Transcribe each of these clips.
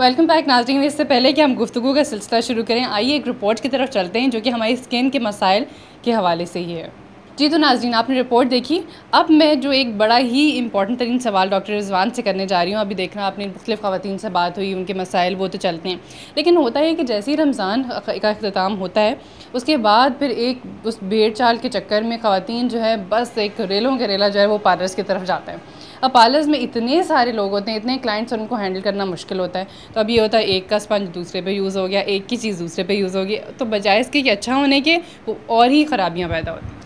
Welcome back नाज़रीन। इससे पहले कि हम गुफ्तगू का सिलसिला शुरू करें, आइए एक रिपोर्ट की तरफ चलते हैं जो कि हमारी स्किन के मसाइल के हवाले से ही है। जी तो नाज़रीन, आपने रिपोर्ट देखी। अब मैं जो एक बड़ा ही इंपॉर्टेंट तरीन सवाल डॉक्टर रिजवान से करने जा रही हूँ। अभी देखना, आपने मुख्तलिफ़ ख़वातीन से बात हुई, उनके मसाइल वो तो चलते हैं, लेकिन होता है कि जैसे ही रमज़ान का अख्ताम होता है उसके बाद फिर एक उस भेड़ चाल के चक्कर में ख़वातीन जो है बस एक रेलों के रेला जो है वो पार्लर्स की तरफ जाता है। अब पार्लर्स में इतने सारे लोग होते हैं, इतने क्लाइंट्स, और उनको हैंडल करना मुश्किल होता है। तो अब ये होता है एक का स्पंज दूसरे पे यूज़ हो गया, एक की चीज़ दूसरे पे यूज़ हो गई, तो बजाय इसके कि अच्छा होने के वो और ही ख़राबियाँ पैदा होती हैं।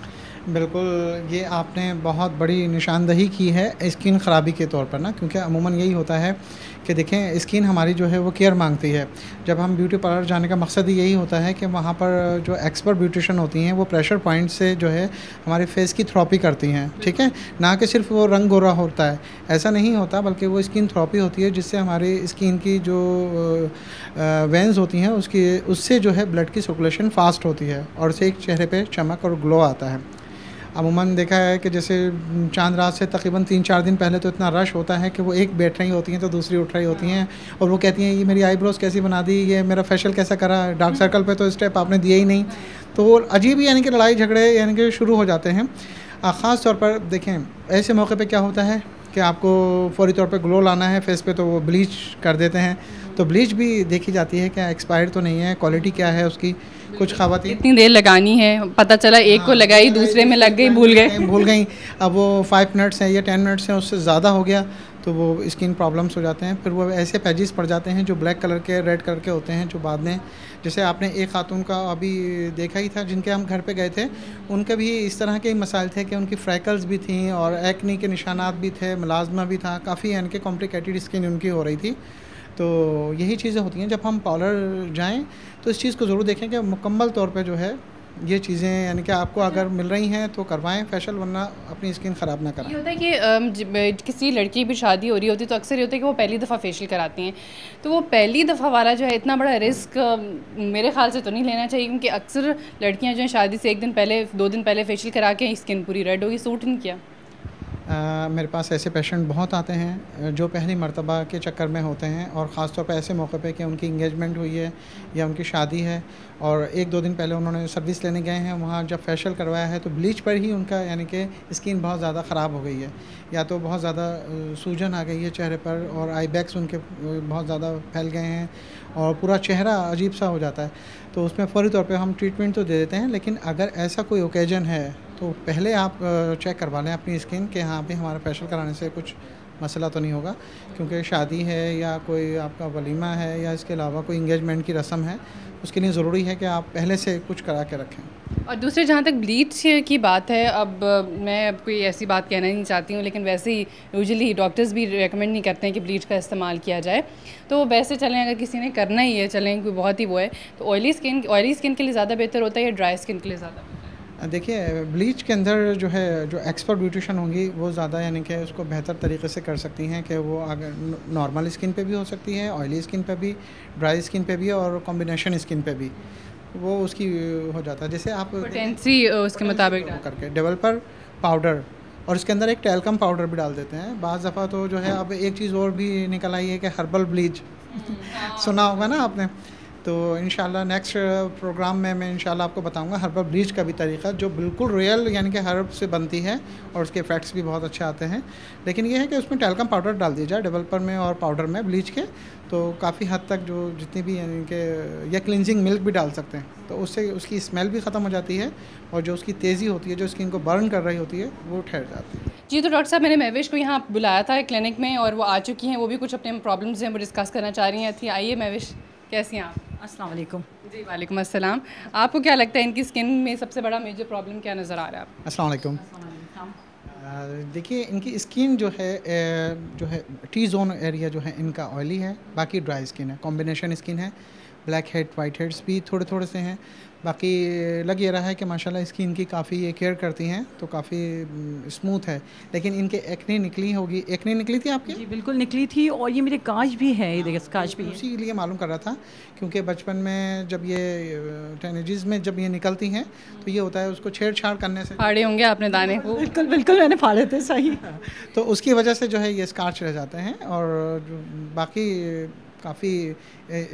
बिल्कुल, ये आपने बहुत बड़ी निशानदही की है स्किन ख़राबी के तौर पर ना, क्योंकि अमूमन यही होता है कि देखें स्किन हमारी जो है वो केयर मांगती है। जब हम ब्यूटी पार्लर जाने का मकसद ही यही होता है कि वहाँ पर जो एक्सपर्ट ब्यूटिशियन होती हैं वो प्रेशर पॉइंट से जो है हमारे फेस की थेरेपी करती हैं, ठीक है। ना कि सिर्फ वो रंग गोरा होता है, ऐसा नहीं होता, बल्कि वो स्किन थेरेपी होती है जिससे हमारी स्किन की जो वेंस होती हैं उससे जो है ब्लड की सर्कुलेशन फास्ट होती है और उससे एक चेहरे पे चमक और ग्लो आता है। अमूमन देखा है कि जैसे चांद रात से तकरीबन 3-4 दिन पहले तो इतना रश होता है कि वो एक बैठ रही होती हैं तो दूसरी उठ रही होती हैं और वो कहती हैं ये मेरी आईब्रोज कैसी बना दी, ये मेरा फेशियल कैसा करा, डार्क सर्कल पे तो स्टेप आपने दिया ही नहीं। तो वो अजीब यानी कि लड़ाई झगड़े यानी कि शुरू हो जाते हैं। ख़ास तौर पर देखें ऐसे मौके पे क्या होता है कि आपको फौरी तौर पे ग्लो लाना है फेस पे, तो वो ब्लीच कर देते हैं। तो ब्लीच भी देखी जाती है क्या एक्सपायर्ड तो नहीं है, क्वालिटी क्या है उसकी। कुछ ख़वातीन इतनी देर लगानी है, पता चला एक को लगाई, दूसरे में लग गई, भूल गई। अब वो 5 मिनट्स हैं या 10 मिनट्स हैं, उससे ज़्यादा हो गया तो वो स्किन प्रॉब्लम्स हो जाते हैं। फिर वो ऐसे पैचेस पड़ जाते हैं जो ब्लैक कलर के, रेड कलर के होते हैं, जो बाद में जैसे आपने एक खातून का अभी देखा ही था जिनके हम घर पे गए थे, उनके भी इस तरह के मसाइल थे कि उनकी फ्रैकल्स भी थी और एक्नी के निशानात भी थे, मलाजमा भी था, काफ़ी यानी कि कॉम्प्लिकेटेड स्किन उनकी हो रही थी। तो यही चीज़ें होती हैं, जब हम पार्लर जाएँ तो इस चीज़ को ज़रूर देखें कि मुकम्मल तौर पे जो है ये चीज़ें यानी कि आपको अगर मिल रही हैं तो करवाएं फेशियल, वरना अपनी स्किन ख़राब ना ये कराएं। होता है कि किसी लड़की की भी शादी हो रही होती है तो अक्सर ये होता है कि वो पहली दफ़ा फेशियल कराती हैं। तो वो पहली दफ़ा वाला जो है इतना बड़ा रिस्क मेरे ख़्याल से तो नहीं लेना चाहिए, क्योंकि अक्सर लड़कियां जो हैं शादी से 1 दिन पहले, 2 दिन पहले फेशियल करा के स्किन पूरी रेड होगी, सूट नहीं किया। मेरे पास ऐसे पेशेंट बहुत आते हैं जो पहली मर्तबा के चक्कर में होते हैं, और ख़ास तौर पे ऐसे मौके पे कि उनकी इंगेजमेंट हुई है या उनकी शादी है और 1-2 दिन पहले उन्होंने सर्विस लेने गए हैं, वहाँ जब फेशियल करवाया है तो ब्लीच पर ही उनका यानी कि स्किन बहुत ज़्यादा ख़राब हो गई है, या तो बहुत ज़्यादा सूजन आ गई है चेहरे पर, और आई बैग्स उनके बहुत ज़्यादा फैल गए हैं और पूरा चेहरा अजीब सा हो जाता है। तो उसमें फ़ौरी तौर पे हम ट्रीटमेंट तो दे देते हैं, लेकिन अगर ऐसा कोई ओकेजन है तो पहले आप चेक करवा लें अपनी स्किन कि हाँ भाई हमारा फेशियल कराने से कुछ मसला तो नहीं होगा, क्योंकि शादी है या कोई आपका वलीमा है या इसके अलावा कोई इंगेजमेंट की रस्म है, उसके लिए ज़रूरी है कि आप पहले से कुछ करा के रखें। और दूसरे, जहाँ तक ब्लीच की बात है, अब मैं अब कोई ऐसी बात कहना नहीं चाहती हूँ, लेकिन वैसे ही यूजुअली डॉक्टर्स भी रेकमेंड नहीं करते हैं कि ब्लीच का इस्तेमाल किया जाए। तो वैसे चलें, अगर किसी ने करना ही है, चलें कोई बहुत ही वो है, तो ऑयली स्किन के लिए ज़्यादा बेहतर होता है या ड्राई स्किन के लिए ज़्यादा? देखिए ब्लीच के अंदर जो है जो एक्सपर्ट ब्यूटिशियन होंगी वो ज़्यादा यानी कि उसको बेहतर तरीके से कर सकती हैं कि वो अगर नॉर्मल स्किन पे भी हो सकती है, ऑयली स्किन पे भी, ड्राई स्किन पे भी और कॉम्बिनेशन स्किन पे भी वो उसकी हो जाता है। जैसे आप पोटेंसी उसके मुताबिक करके डेवलपर पाउडर, और इसके अंदर एक टैल्कम पाउडर भी डाल देते हैं बाज़ दफ़ा। तो जो है अब एक चीज़ और भी निकल आई है कि हर्बल ब्लीच सुना होगा ना आपने। तो इंशाल्लाह नेक्स्ट प्रोग्राम में मैं इंशाल्लाह आपको बताऊंगा हर्बल ब्लीच का भी तरीका, जो बिल्कुल रियल यानी कि हर्ब से बनती है और उसके इफ़ेक्ट्स भी बहुत अच्छे आते हैं। लेकिन ये है कि उसमें टैल्कम पाउडर डाल दिया जाए डेवलपर में और पाउडर में ब्लीच के, तो काफ़ी हद तक जो जितनी भी यानी कि, या क्लिनजिंग मिल्क भी डाल सकते हैं, तो उससे उसकी स्मेल भी ख़त्म हो जाती है और जो उसकी तेज़ी होती है, जो स्किन को बर्न कर रही होती है, वो ठहर जाती है। जी, तो डॉक्टर साहब, मैंने महविश को यहाँ बुलाया था क्लिनिक में और वो आ चुकी हैं, वो भी कुछ अपने प्रॉब्लम्स हैं वो डिस्कस करना चाह रही हैं। थी आइए महविश, कैसी हैं आप? अस्सलाम वालेकुम। जी वालेकुम अस्सलाम। आपको क्या लगता है इनकी स्किन में सबसे बड़ा मेजर प्रॉब्लम क्या नज़र आ रहा है आपको? अस्सलाम वालेकुम। देखिए इनकी स्किन जो है टी जोन एरिया जो है इनका ऑयली है, बाकी ड्राई स्किन है, कॉम्बिनेशन स्किन है, ब्लैक हेड वाइट हेड्स भी थोड़े थोड़े से हैं। बाकी लग ये रहा है कि माशाल्लाह स्किन की काफ़ी ये केयर करती हैं, तो काफ़ी स्मूथ है। लेकिन इनके एक्ने निकली होगी, एक्ने निकली थी आपकी? जी बिल्कुल निकली थी, और ये मेरे काज भी है, ये देखिए काज भी है। उसी लिए मालूम कर रहा था, क्योंकि बचपन में जब ये टीनेजेस में जब ये निकलती हैं तो ये होता है उसको छेड़छाड़ करने से फाड़े होंगे आपने दाने को? बिल्कुल बिल्कुल मैंने फाड़े थे, सही। तो उसकी वजह से जो है ये स्कार्च रह जाते हैं, और जो बाकी काफ़ी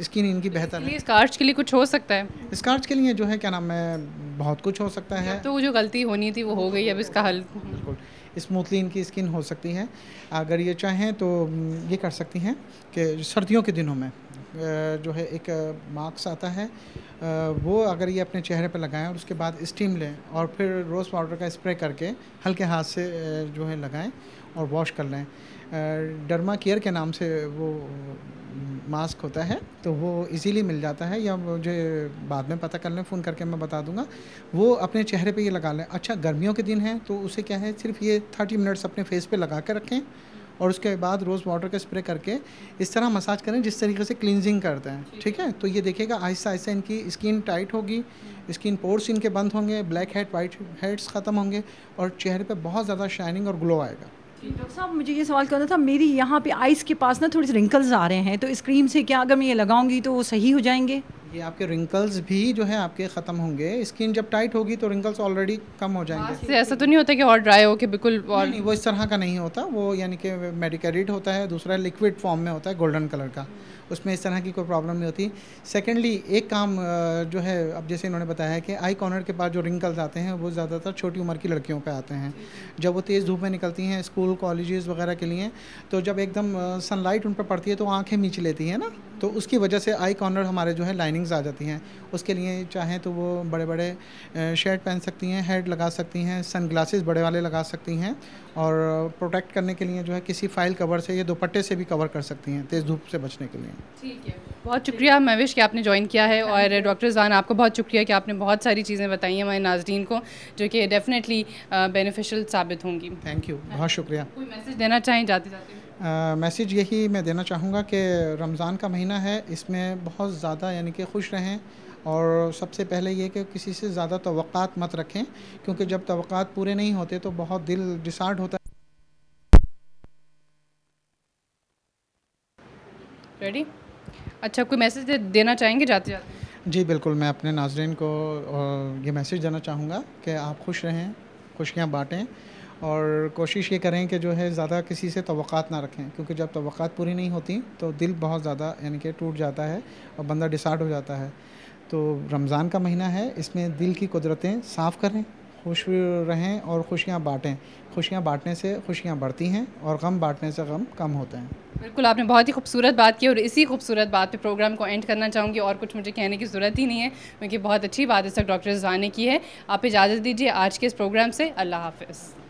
स्किन इनकी बेहतर है। स्कार्च के लिए कुछ हो सकता है? स्कार्च के लिए जो है क्या नाम है, बहुत कुछ हो सकता है। तो वो जो गलती होनी थी वो हो गई, अब इसका हल। बिल्कुल स्मूथली इनकी स्किन हो सकती है। अगर ये चाहें तो ये कर सकती हैं कि सर्दियों के दिनों में जो है एक मास्क आता है, वो अगर ये अपने चेहरे पे लगाएं और उसके बाद स्टीम लें और फिर रोज़ पाउडर का स्प्रे करके हल्के हाथ से जो है लगाएं और वॉश कर लें। डर्मा केयर के नाम से वो मास्क होता है, तो वो इजीली मिल जाता है, या मुझे बाद में पता कर लें, फ़ोन करके मैं बता दूंगा। वो अपने चेहरे पे ये लगा लें। अच्छा, गर्मियों के दिन हैं तो उसे क्या है, सिर्फ ये 30 मिनट्स अपने फेस पे लगा के रखें और उसके बाद रोज़ वाटर का स्प्रे करके इस तरह मसाज करें जिस तरीके से क्लींजिंग करते हैं। ठीक है, तो ये देखिएगा आहिस्ता आहिस्ता इनकी स्किन टाइट होगी, स्किन पोर्स इनके बंद होंगे, ब्लैक हेड वाइट हेड्स ख़त्म होंगे और चेहरे पे बहुत ज़्यादा शाइनिंग और ग्लो आएगा। डॉक्टर साहब, मुझे ये सवाल करना था, मेरी यहाँ पे आइज़ के पास ना थोड़े से रिंकल्स आ रहे हैं, तो इस क्रीम से क्या अगर मैं ये लगाऊंगी तो वो सही हो जाएंगे? ये आपके रिंकल्स भी जो है आपके ख़त्म होंगे। स्किन जब टाइट होगी तो रिंकल्स ऑलरेडी कम हो जाएंगे। इससे ऐसा तो नहीं होता कि और ड्राई हो के बिल्कुल और नहीं, वो इस तरह का नहीं होता। वो यानी कि मेडिकेटेड होता है, दूसरा लिक्विड फॉर्म में होता है गोल्डन कलर का, उसमें इस तरह की कोई प्रॉब्लम नहीं होती। सेकेंडली एक काम जो है, अब जैसे इन्होंने बताया कि आई कॉर्नर के पास जो रिंकल्स आते हैं वो ज़्यादातर छोटी उम्र की लड़कियों पे आते हैं। जब वो तेज़ धूप में निकलती हैं स्कूल कॉलेजेस वगैरह के लिए, तो जब एकदम सनलाइट उन पर पड़ती है तो आँखें मींच लेती हैं ना, तो उसकी वजह से आई कॉर्नर हमारे जो है लाइनिंग्स आ जाती हैं। उसके लिए चाहें तो वो बड़े बड़े शर्ट पहन सकती हैं, हेड लगा सकती हैं, सन ग्लासेस बड़े वाले लगा सकती हैं, और प्रोटेक्ट करने के लिए जो है किसी फाइल कवर से या दुपट्टे से भी कवर कर सकती हैं तेज़ धूप से बचने के लिए। ठीक है, बहुत शुक्रिया महविश कि आपने ज्वाइन किया है, और डॉक्टर ज़ान आपको बहुत शुक्रिया कि आपने बहुत सारी चीज़ें बताई हैं हमारे नाज़रीन को जो कि डेफिनेटली बेनिफिशियल साबित होंगी। थैंक यू, बहुत शुक्रिया। कोई मैसेज देना चाहें जाते जाते? मैसेज यही मैं देना चाहूँगा कि रमज़ान का महीना है, इसमें बहुत ज़्यादा यानी कि खुश रहें, और सबसे पहले ये कि किसी से ज़्यादा तवक्कात मत रखें, क्योंकि जब तवक्कात पूरे नहीं होते तो बहुत दिल डिसहार्ट होता है। रेडी? अच्छा, कोई मैसेज देना चाहेंगे जाते जाते? जी बिल्कुल, मैं अपने नाज़रीन को ये मैसेज देना चाहूँगा कि आप खुश रहें, खुशियाँ बाँटें, और कोशिश ये करें कि जो है ज़्यादा किसी से तवक्कात ना रखें, क्योंकि जब तवक्कात पूरी नहीं होती तो दिल बहुत ज़्यादा यानी कि टूट जाता है और बंदा डिसहार्ट हो जाता है। तो रमज़ान का महीना है, इसमें दिल की कुदरतें साफ़ करें, खुश रहें और खुशियाँ बाँटें। खुशियाँ बाँटने से खुशियाँ बढ़ती हैं और गम बाँटने से गम कम होते हैं। बिल्कुल, आपने बहुत ही खूबसूरत बात की, और इसी खूबसूरत बात पे प्रोग्राम को एंड करना चाहूँगी, और कुछ मुझे कहने की ज़रूरत ही नहीं है, क्योंकि बहुत अच्छी बात इस वक्त डॉक्टर ज़ान ने की है। आप इजाज़त दीजिए आज के इस प्रोग्राम से। अल्लाह हाफ़िज़।